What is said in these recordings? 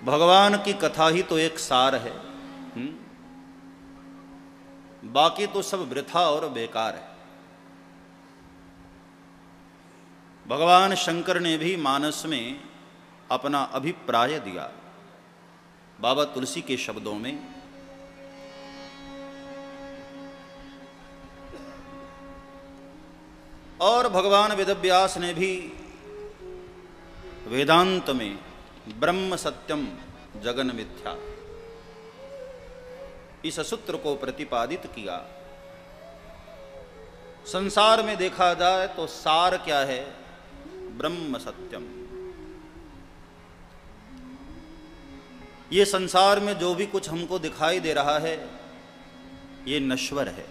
भगवान की कथा ही तो एक सार है। बाकी तो सब वृथा और बेकार है। भगवान शंकर ने भी मानस में अपना अभिप्राय दिया बाबा तुलसी के शब्दों में। और भगवान वेदव्यास ने भी वेदांत में ब्रह्म सत्यम जगन मिथ्या इस सूत्र को प्रतिपादित किया। संसार में देखा जाए तो सार क्या है? ब्रह्म सत्यम। ये संसार में जो भी कुछ हमको दिखाई दे रहा है ये नश्वर है,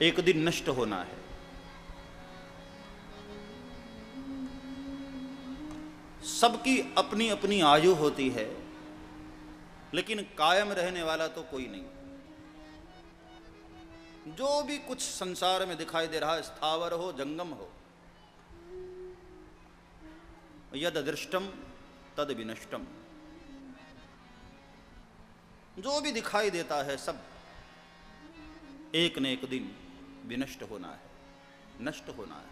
एक दिन नष्ट होना है। सबकी अपनी अपनी आयु होती है, लेकिन कायम रहने वाला तो कोई नहीं। जो भी कुछ संसार में दिखाई दे रहा है, स्थावर हो जंगम हो, यद दृष्टम तद विनष्टम, जो भी दिखाई देता है सब एक न एक दिन विनष्ट होना है, नष्ट होना है।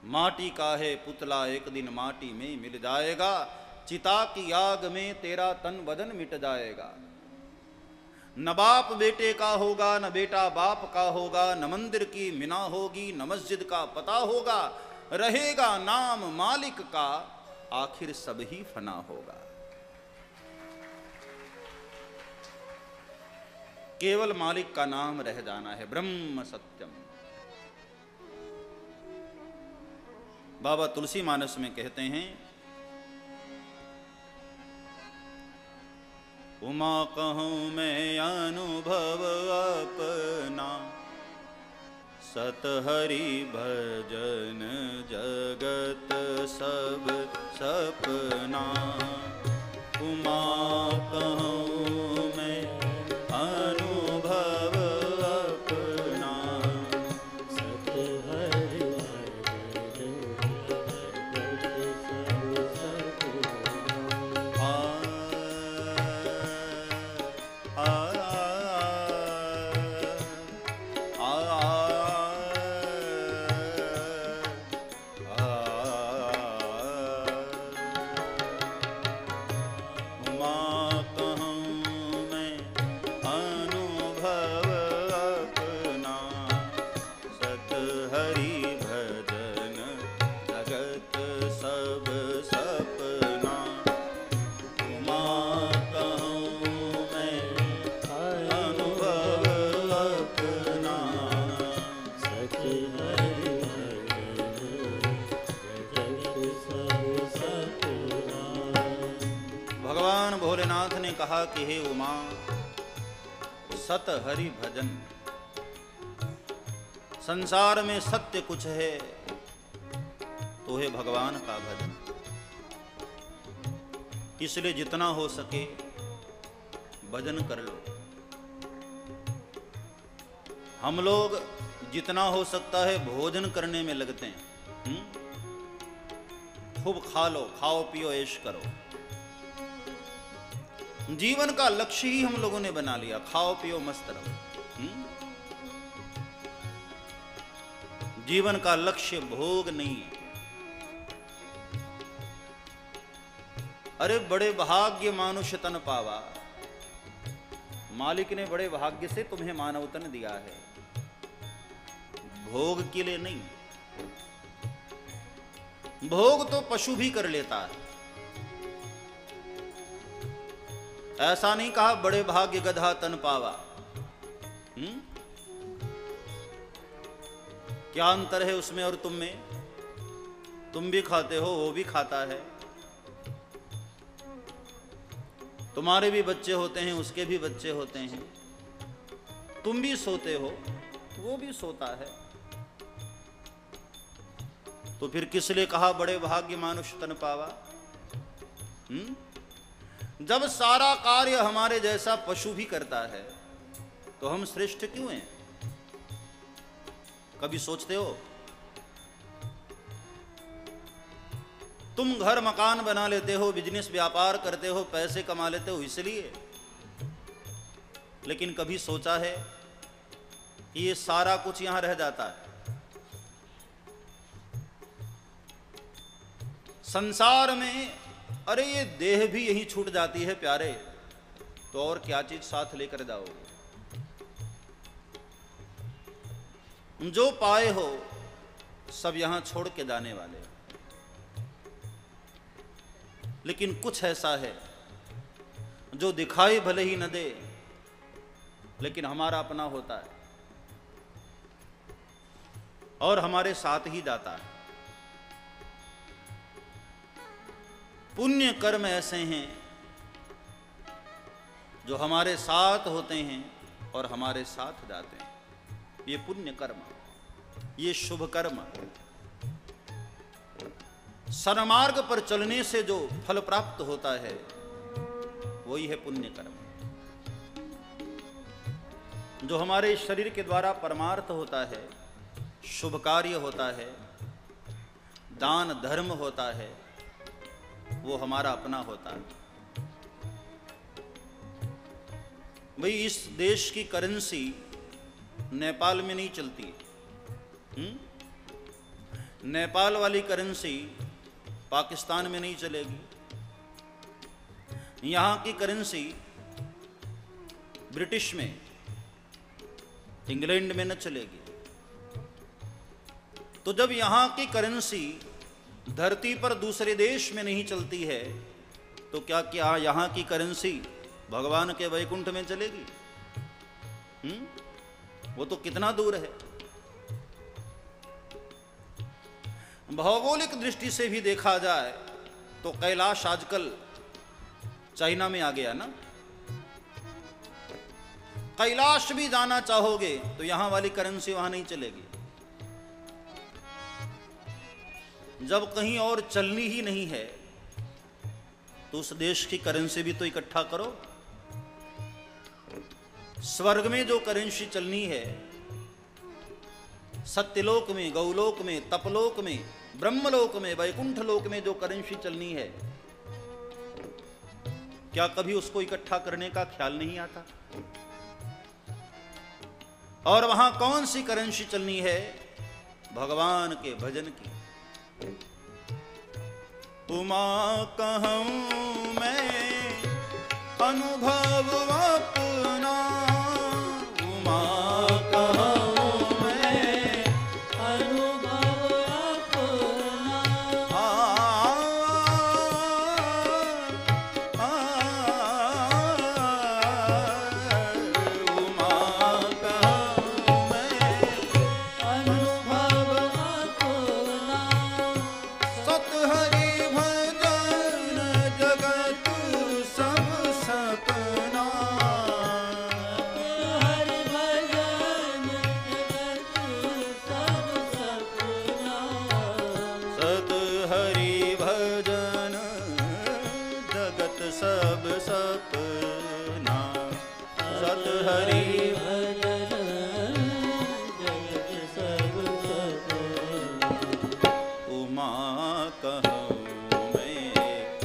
माटी का है पुतला एक दिन माटी में मिल जाएगा, चिता की आग में तेरा तन बदन मिट जाएगा। न बाप बेटे का होगा, न बेटा बाप का होगा, न मंदिर की मीना होगी, न मस्जिद का पता होगा, रहेगा नाम मालिक का, आखिर सब ही फना होगा। केवल मालिक का नाम रह जाना है, ब्रह्म सत्यम। बाबा तुलसी मानस में कहते हैं, उमा कहूँ मैं अनुभव अपना, सत हरि भजन जगत सब सपना। उमा कहूँ मैं अनुभव अपना, सत हरि भजन जगत सब सपना। कहा कि हे उमा, सत हरि भजन, संसार में सत्य कुछ है तो है भगवान का भजन। इसलिए जितना हो सके भजन कर लो। हम लोग जितना हो सकता है भोजन करने में लगते हैं। खूब खा लो, खाओ पियो ऐश करो। जीवन का लक्ष्य ही हम लोगों ने बना लिया, खाओ पियो मस्त रहो। जीवन का लक्ष्य भोग नहीं है। अरे बड़े भाग्य मानुष तन पावा, मालिक ने बड़े भाग्य से तुम्हें मानव तन दिया है, भोग के लिए नहीं। भोग तो पशु भी कर लेता है। ऐसा नहीं कहा बड़े भाग्य गधा तन पावा। क्या अंतर है उसमें और तुम में? तुम भी खाते हो, वो भी खाता है। तुम्हारे भी बच्चे होते हैं, उसके भी बच्चे होते हैं। तुम भी सोते हो, वो भी सोता है। तो फिर किस लिए कहा बड़े भाग्य मानुष तन पावा? जब सारा कार्य हमारे जैसा पशु भी करता है तो हम श्रेष्ठ क्यों हैं? कभी सोचते हो? तुम घर मकान बना लेते हो, बिजनेस व्यापार करते हो, पैसे कमा लेते हो इसलिए, लेकिन कभी सोचा है कि ये सारा कुछ यहां रह जाता है? संसार में अरे ये देह भी यहीं छूट जाती है प्यारे, तो और क्या चीज साथ लेकर जाओगे? जो पाए हो सब यहां छोड़ के जाने वाले हो। लेकिन कुछ ऐसा है जो दिखाई भले ही न दे, लेकिन हमारा अपना होता है और हमारे साथ ही जाता है। पुण्य कर्म ऐसे हैं जो हमारे साथ होते हैं और हमारे साथ जाते हैं। ये पुण्य कर्म, ये शुभ कर्म, सन्मार्ग पर चलने से जो फल प्राप्त होता है वही है पुण्य कर्म। जो हमारे शरीर के द्वारा परमार्थ होता है, शुभ कार्य होता है, दान धर्म होता है, वो हमारा अपना होता है। भाई इस देश की करेंसी नेपाल में नहीं चलती है। नेपाल वाली करेंसी पाकिस्तान में नहीं चलेगी। यहां की करेंसी ब्रिटिश में, इंग्लैंड में न चलेगी। तो जब यहां की करेंसी धरती पर दूसरे देश में नहीं चलती है, तो क्या यहां की करेंसी भगवान के वैकुंठ में चलेगी? वो तो कितना दूर है। भौगोलिक दृष्टि से भी देखा जाए तो कैलाश आजकल चाइना में आ गया ना। कैलाश भी जाना चाहोगे तो यहां वाली करेंसी वहां नहीं चलेगी। जब कहीं और चलनी ही नहीं है तो उस देश की करेंसी भी तो इकट्ठा करो। स्वर्ग में जो करेंसी चलनी है, सत्यलोक में, गौलोक में, तपलोक में, ब्रह्मलोक में, वैकुंठ लोक में जो करेंसी चलनी है, क्या कभी उसको इकट्ठा करने का ख्याल नहीं आता? और वहां कौन सी करेंसी चलनी है? भगवान के भजन की। उमा कहूं मैं अनुभव अपना, उमा कहूं मैं अनुभव अपना, उमा कहूं मैं अनुभव अपना, सत हरि भजन जगत सब सपना। हरि भजन जगत सब सपना, सत हरि भजन जगत सब सपना। सत हरि भजन जगत सब सपना, उमा कहूं मैं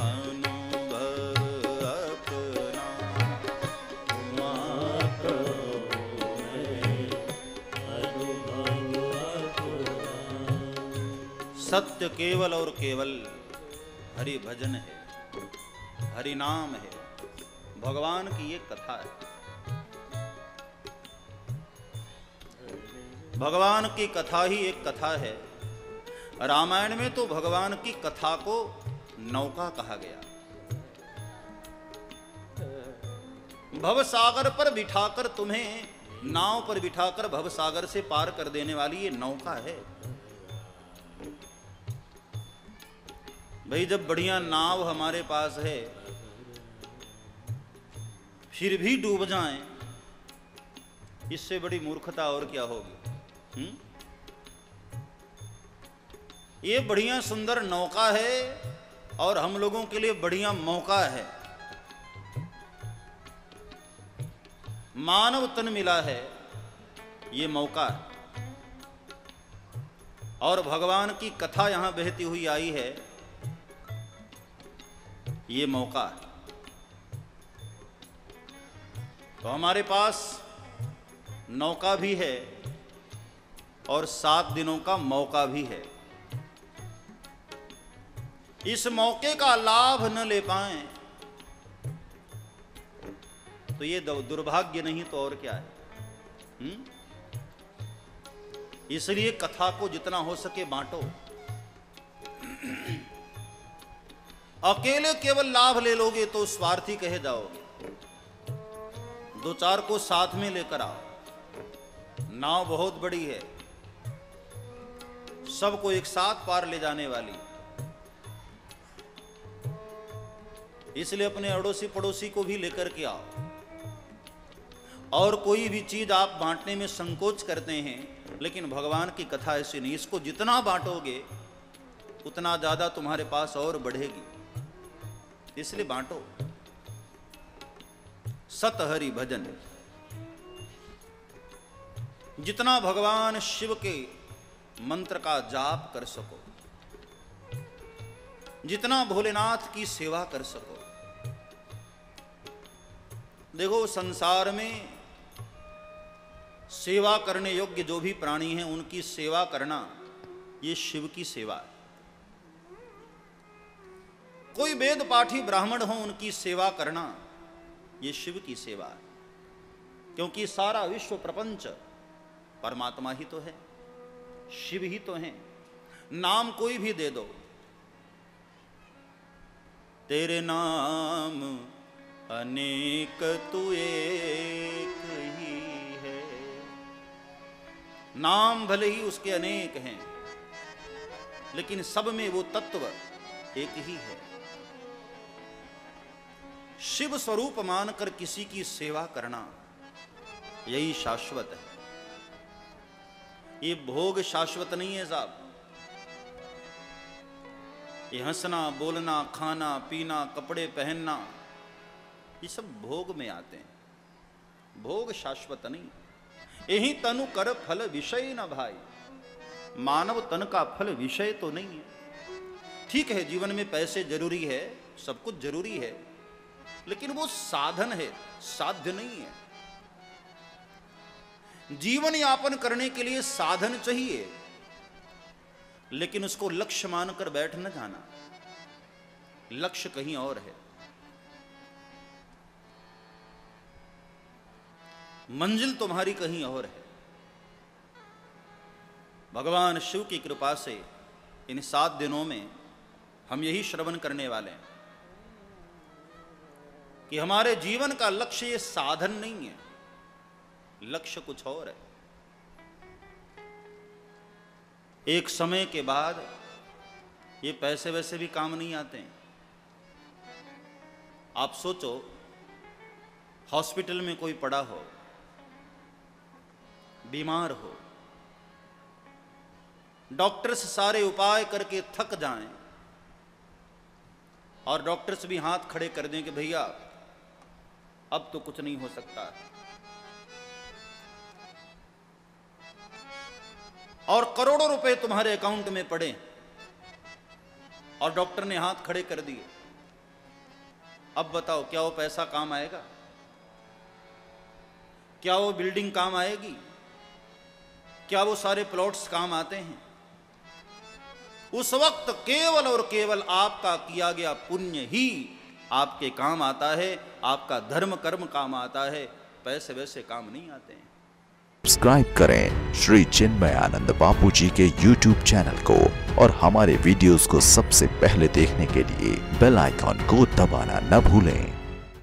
अनुभव अपना, उमा कहूं मैं। अनुभव अपना। सत्य केवल और केवल हरि भजन है, हरि नाम है, भगवान की एक कथा है। भगवान की कथा ही एक कथा है। रामायण में तो भगवान की कथा को नौका कहा गया। भवसागर पर बिठाकर, तुम्हें नाव पर बिठाकर भवसागर से पार कर देने वाली ये नौका है। भाई जब बढ़िया नाव हमारे पास है फिर भी डूब जाएं, इससे बड़ी मूर्खता और क्या होगी? ये बढ़िया सुंदर नौका है और हम लोगों के लिए बढ़िया मौका है। मानव तन मिला है, ये मौका है। और भगवान की कथा यहां बहती हुई आई है ये मौका है। तो हमारे पास नौका भी है और 7 दिनों का मौका भी है। इस मौके का लाभ न ले पाएं तो ये दुर्भाग्य नहीं तो और क्या है। इसलिए कथा को जितना हो सके बांटो। अकेले केवल लाभ ले लोगे तो स्वार्थी कहे जाओगे। 2-4 को साथ में लेकर आओ। नाव बहुत बड़ी है, सबको एक साथ पार ले जाने वाली। इसलिए अपने अड़ोसी पड़ोसी को भी लेकर के आओ। और कोई भी चीज आप बांटने में संकोच करते हैं, लेकिन भगवान की कथा ऐसी नहीं। इसको जितना बांटोगे उतना ज्यादा तुम्हारे पास और बढ़ेगी। इसलिए बांटो। सत हरि भजन, जितना भगवान शिव के मंत्र का जाप कर सको, जितना भोलेनाथ की सेवा कर सको। देखो, संसार में सेवा करने योग्य जो भी प्राणी हैं उनकी सेवा करना ये शिव की सेवा है। कोई वेद पाठी ब्राह्मण हो उनकी सेवा करना ये शिव की सेवा है। क्योंकि सारा विश्व प्रपंच परमात्मा ही तो है, शिव ही तो है। नाम कोई भी दे दो, तेरे नाम अनेक तू एक ही है। नाम भले ही उसके अनेक हैं, लेकिन सब में वो तत्व एक ही है। शिव स्वरूप मानकर किसी की सेवा करना यही शाश्वत है। ये भोग शाश्वत नहीं है साहब। ये हंसना, बोलना, खाना, पीना, कपड़े पहनना, ये सब भोग में आते हैं। भोग शाश्वत नहीं। यही तनु कर फल विषय न भाई। मानव तन का फल विषय तो नहीं है। ठीक है, जीवन में पैसे जरूरी है, सब कुछ जरूरी है, लेकिन वो साधन है, साध्य नहीं है। जीवन यापन करने के लिए साधन चाहिए, लेकिन उसको लक्ष्य मानकर बैठ न जाना। लक्ष्य कहीं और है, मंजिल तुम्हारी कहीं और है। भगवान शिव की कृपा से इन 7 दिनों में हम यही श्रवण करने वाले हैं कि हमारे जीवन का लक्ष्य ये साधन नहीं है, लक्ष्य कुछ और है। एक समय के बाद ये पैसे वैसे भी काम नहीं आते हैं। आप सोचो, हॉस्पिटल में कोई पड़ा हो, बीमार हो, डॉक्टर्स सारे उपाय करके थक जाएं और डॉक्टर्स भी हाथ खड़े कर दें कि भैया अब तो कुछ नहीं हो सकता, और करोड़ों रुपए तुम्हारे अकाउंट में पड़े और डॉक्टर ने हाथ खड़े कर दिए। अब बताओ, क्या वो पैसा काम आएगा? क्या वो बिल्डिंग काम आएगी? क्या वो सारे प्लॉट्स काम आते हैं? उस वक्त केवल और केवल आपका किया गया पुण्य ही आपके काम आता है, आपका धर्म कर्म काम आता है, पैसे वैसे काम नहीं आते हैं। सब्सक्राइब करें श्री चिन्मयानंद बापू जी के YouTube चैनल को और हमारे वीडियोस को सबसे पहले देखने के लिए बेल आइकॉन को दबाना न भूलें।